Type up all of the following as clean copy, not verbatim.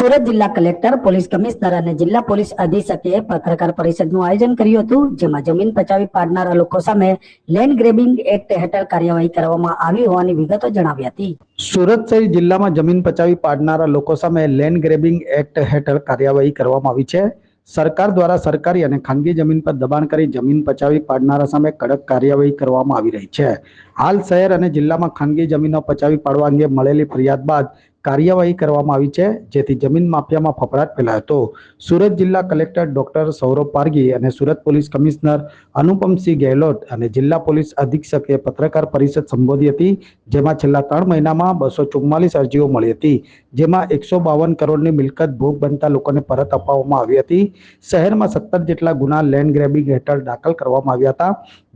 સુરત જિલ્લા collector, police commissioner અને જિલ્લા પોલીસ અધિક્ષકે પત્રકાર પરિષદનું આયોજન કર્યું હતું, જેમાં જમીન પચાવી પાડનારા લોકો સામે લેન્ડ ગ્રેબિંગ એક્ટ હેઠળ કાર્યવાહી કરવામાં આવી હોવાની વિગતો જણાવી હતી. સુરત સહિત જિલ્લામાં જમીન પચાવી પાડનારા લોકો સામે લેન્ડ ગ્રેબિંગ એક્ટ હેઠળ કાર્યવાહી કરવામાં આવી છે. સરકાર દ્વારા સરકારી અને ખાનગી જમીન પર દબાણ કરી જમીન પચાવી પાડનારા સામે કડક કાર્યવાહી કરવામાં આવી રહી છે. હાલ શહેર અને જિલ્લામાં ખાનગી જમીનો પચાવી પાડવા અંગે મળેલી ફરિયાદ બાદ કાર્યવાહી કરવામાં આવી છે, જેથી જમીન માફિયામાં ફફડાટ ફેલાયો હતો. સુરત જિલ્લા કલેક્ટર ડોક્ટર સૌરભ પારગી અને સુરત પોલીસ કમિશનર અનુપમસિંહ ગેહલોત અને જિલ્લા પોલીસ અધિક્ષકે પત્રકાર પરિષદ સંબોધી હતી, જેમાં છેલ્લા 3 મહિનામાં 244 અરજીઓ મળી હતી, જેમાં 152 કરોડની મિલકત ભોગ બનતા લોકોને પરત અપાવવામાં આવી હતી. શહેરમાં 17 જેટલા ગુના લેન્ડ ગ્રેબિંગ હેઠળ દાખલ કરવામાં આવ્યા હતા,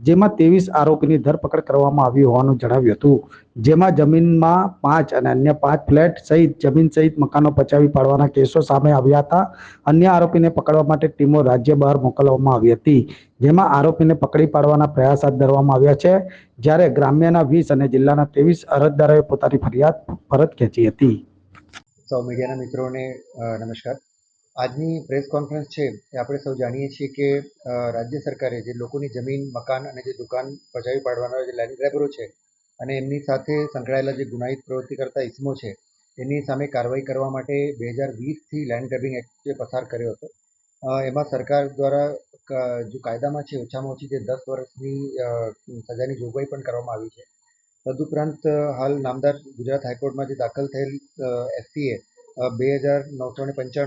જેમાં 23 આરોપીની ધરપકડ કરવામાં આવી હોવાનું જણાવ્યું હતું. જેમાં જમીનમાં 5 અને અન્ય 5 ફ્લેટ સહિત જમીન સહિત મકાનો પચાવી પાડવાના કેસો સામે આવ્યા હતા. અન્ય આરોપીને પકડવા માટે ટીમો રાજ્ય બહાર મોકલવામાં આવી હતી, જેમાં આરોપીને પકડી પાડવાના પ્રયાસ હાથ ધરવામાં આવ્યા છે, જ્યારે ગ્રામ્યના 20 અને જિલ્લાના 23 અરજદારોએ પોતાની ફરિયાદ પરત ખેંચી હતી. સૌ મીડિયાના મિત્રોને નમસ્કાર. આજની પ્રેસ કોન્ફરન્સ છે એ આપણે સૌ જાણીએ છીએ કે રાજ્ય સરકારે જે લોકોની જમીન, મકાન અને જે દુકાન પચાવી પાડવાના જે લેન્ડ ગ્રેબરો છે અને એમની સાથે સંકળાયેલા જે ગુનાહિત પ્રવૃત્તિ કરતા ઇસમો છે એની સામે કાર્યવાહી કરવા માટે 2020થી લેન્ડ ગ્રેબિંગ એક્ટ જે પસાર કર્યો હતો. એમાં સરકાર દ્વારા જો કાયદામાં છે ઓછામાં ઓછી જે 10 વર્ષની સજાની જોગવાઈ પણ કરવામાં આવી છે. તદુપરાંત હાલ નામદાર ગુજરાત હાઈકોર્ટમાં જે દાખલ થયેલ એફસીએ 2995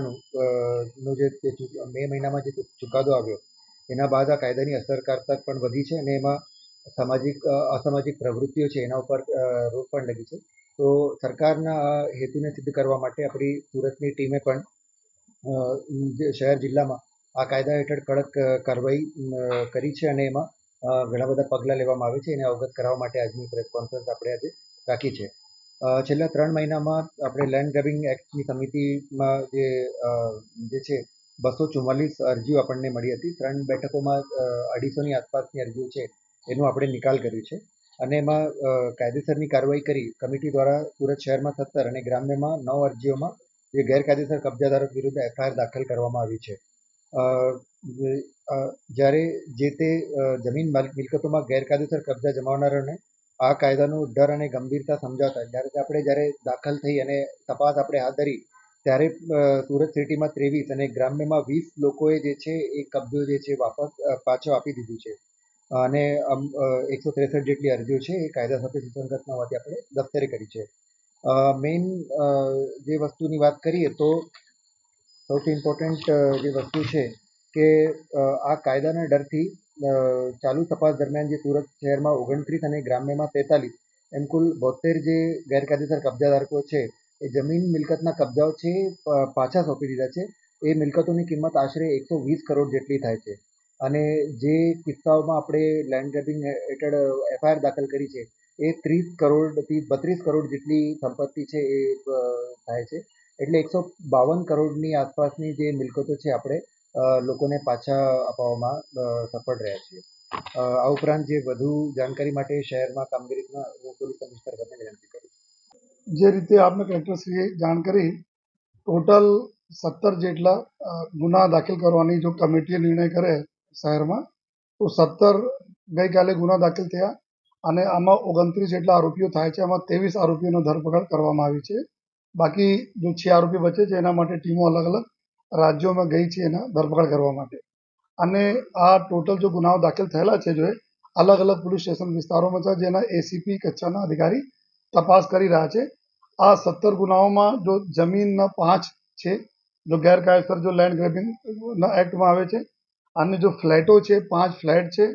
નો જે મે મહિનામાં જે ચુકાદો આવ્યો એના બાદ આ કાયદાની અસરકારતા પણ વધી છે અને એમાં અસામાજિક પ્રવૃત્તિઓ છે એના ઉપર રોક પણ લગી છે. તો સરકારના હેતુને સિદ્ધ કરવા માટે આપણી સુરતની ટીમે પણ શહેર જિલ્લામાં આ કાયદા હેઠળ કડક કાર્યવાહી કરી છે અને એમાં ઘણા બધા પગલાં લેવામાં આવે છે. એને અવગત કરાવવા માટે આજની પ્રેસ કોન્ફરન્સ આપણે આજે રાખી છે. છેલ્લા 3 મહિનામાં આપણે લેન્ડ ગ્રેબિંગ એક્ટની સમિતિમાં જે છે 244 અરજીઓ આપણને મળી હતી. 3 બેઠકોમાં 250ની આસપાસની અરજીઓ છે એનો આપણે નિકાલ કર્યો છે અને એમાં કાયદેસરની કાર્યવાહી કરી કમિટી દ્વારા સુરત શહેરમાં 17 અને ગ્રામ્યમાં 9 અરજીઓમાં જે ગેરકાયદેસર કબજાદારો વિરુદ્ધ એફઆઈઆર દાખલ કરવામાં આવી છે. જ્યારે જે તે જમીન મિલકતોમાં ગેરકાયદેસર કબજા જમાવનારાઓને આ કાયદાનો ડર અને ગંભીરતા સમજાવતા જ્યારે દાખલ થઈ અને તપાસ આપણે હાથ ધરી ત્યારે સુરત સિટીમાં 23 અને ગ્રામ્યમાં 20 લોકોએ જે છે એ કબજો જે છે પાછો આપી દીધું છે અને 163 જેટલી અરજીઓ છે એ કાયદા સાથે સુસંગત ન હોવાથી આપણે દફતરે કરી છે. મેઇન જે વસ્તુની વાત કરીએ તો સૌથી ઇમ્પોર્ટન્ટ જે વસ્તુ છે કે આ કાયદાના ડરથી ચાલુ તપાસ દરમિયાન જે સુરત શહેરમાં 29 અને ગ્રામ્યમાં 43 એમ કુલ 72 જે ગેરકાયદેસર કબજાધારકો છે એ જમીન મિલકતના કબજાઓ છે પાછા સોંપી દીધા છે. એ મિલકતોની કિંમત આશરે 120 કરોડ જેટલી થાય છે અને જે કિસ્સાઓમાં આપણે લેન્ડ ગ્રેબિંગ હેઠળ એફઆઈઆર દાખલ કરી છે એ 30 કરોડથી 32 કરોડ જેટલી સંપત્તિ છે એ થાય છે. એટલે 152 કરોડની આસપાસની જે મિલકતો છે આપણે લોકોને પાછા અપાવવામાં સફળ રહ્યા છીએ. આ ઉપરાંત જે વધુ જાણકારી માટે શહેરમાં કામગીરીમાં પોલીસ કમિશનર કરીને વિનંતી કરું. જે રીતે આપને કલેક્ટરશ્રીએ જાણ કરી, ટોટલ 17 જેટલા ગુના દાખલ કરવાની જો કમિટીએ નિર્ણય કરે શહેરમાં તો 17 ગઈકાલે ગુના દાખલ થયા અને આમાં 29 જેટલા આરોપીઓ થાય છે. આમાં 23 આરોપીઓનો ધરપકડ કરવામાં આવી છે. બાકી જો 6 આરોપી બચે છે એના માટે ટીમો અલગ અલગ રાજ્યોમાં ગઈ છે એના ધરપકડ કરવા માટે. અને આ ટોટલ જો ગુનાઓ દાખલ થયેલા છે જો અલગ અલગ પોલીસ સ્ટેશન વિસ્તારોમાં છે, જેના એસીપી કચ્છના અધિકારી તપાસ કરી રહ્યા છે. આ 17 ગુનાઓમાં જો જમીનના 5 છે, જો ગેરકાયદેસર જો લેન્ડ ગ્રેબિંગના એક્ટમાં આવે છે, અને જો ફ્લેટો છે 5 ફ્લેટ છે,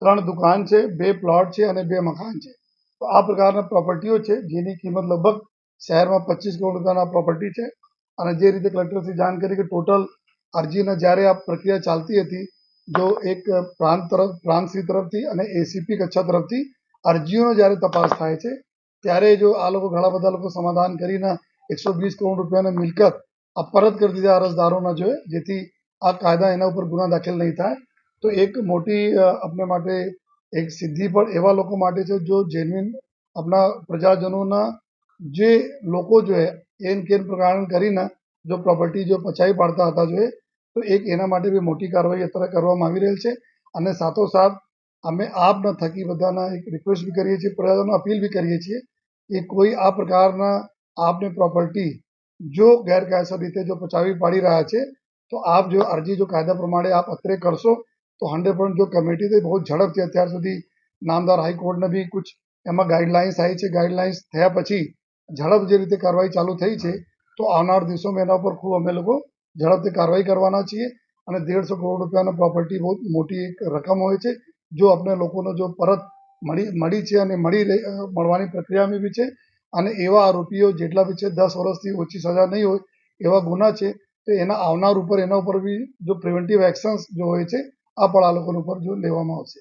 3 દુકાન છે, 2 પ્લોટ છે અને 2 મકાન છે. તો આ પ્રકારના પ્રોપર્ટીઓ છે જેની કિંમત લગભગ શહેરમાં 25 કરોડ રૂપિયાના પ્રોપર્ટી છે. અને જે રીતે કલેક્ટરશ્રી જાણ કરી કે ટોટલ અરજીના જ્યારે આ પ્રક્રિયા ચાલતી હતી, જો એક પ્રાંતશ્રી તરફથી અને એસીપી કચ્છ તરફથી અરજીઓનો જ્યારે તપાસ થાય છે ત્યારે જો આ લોકો ઘણા બધા લોકો સમાધાન કરીને 120 કરોડ રૂપિયાની મિલકત આ પરત કરી દીધા અરજદારોના જોઈએ, જેથી આ કાયદા એના ઉપર ગુના દાખલ નહીં થાય. તો એક મોટી આપણે માટે એક સિદ્ધિ પણ એવા લોકો માટે છે જો જેન્યુઇન આપણા પ્રજાજનોના જે લોકો જો એન કેન પ્રકારણ કરીને જો પ્રોપર્ટી જો પચાવી પાડતા હતા જો તો એક એના માટે બી મોટી કાર્યવાહી અત્યારે કરવામાં આવી રહેલ છે અને સાથોસાથ અમે આપના થકી બધાના એક રિક્વેસ્ટ બી કરીએ છીએ, પ્રજાને અપીલ બી કરીએ છીએ કે કોઈ આ પ્રકારના આપની પ્રોપર્ટી જો ગેરકાયદેસર રીતે જો પચાવી પાડી રહ્યા છે તો આપ જો અરજી જો કાયદા પ્રમાણે આપ અત્રે કરશો તો 100% જો કમિટી તો બહુ ઝડપથી અત્યાર સુધી નામદાર હાઈકોર્ટને બી કુછ એમાં ગાઈડલાઇન્સ આવી છે. ગાઈડલાઇન્સ થયા પછી ઝડપ જે રીતે કાર્યવાહી ચાલુ થઈ છે તો આવનાર દિવસોમાં એના ઉપર ખૂબ અમે લોકો ઝડપથી કાર્યવાહી કરવાના છીએ અને 150 કરોડ રૂપિયાનો પ્રોપર્ટી બહુ મોટી એક રકમ હોય છે. જો આપણે લોકોનો જો પરત મળી છે અને મળવાની પ્રક્રિયામાં બી છે અને એવા આરોપીઓ જેટલા બી છે 10 વર્ષથી ઓછી સજા નહીં હોય એવા ગુના છે તો એના ઉપર બી જો પ્રિવેન્ટિવ એક્શન્સ જો હોય છે આ પણ આ લોકો ઉપર જો લેવામાં આવશે.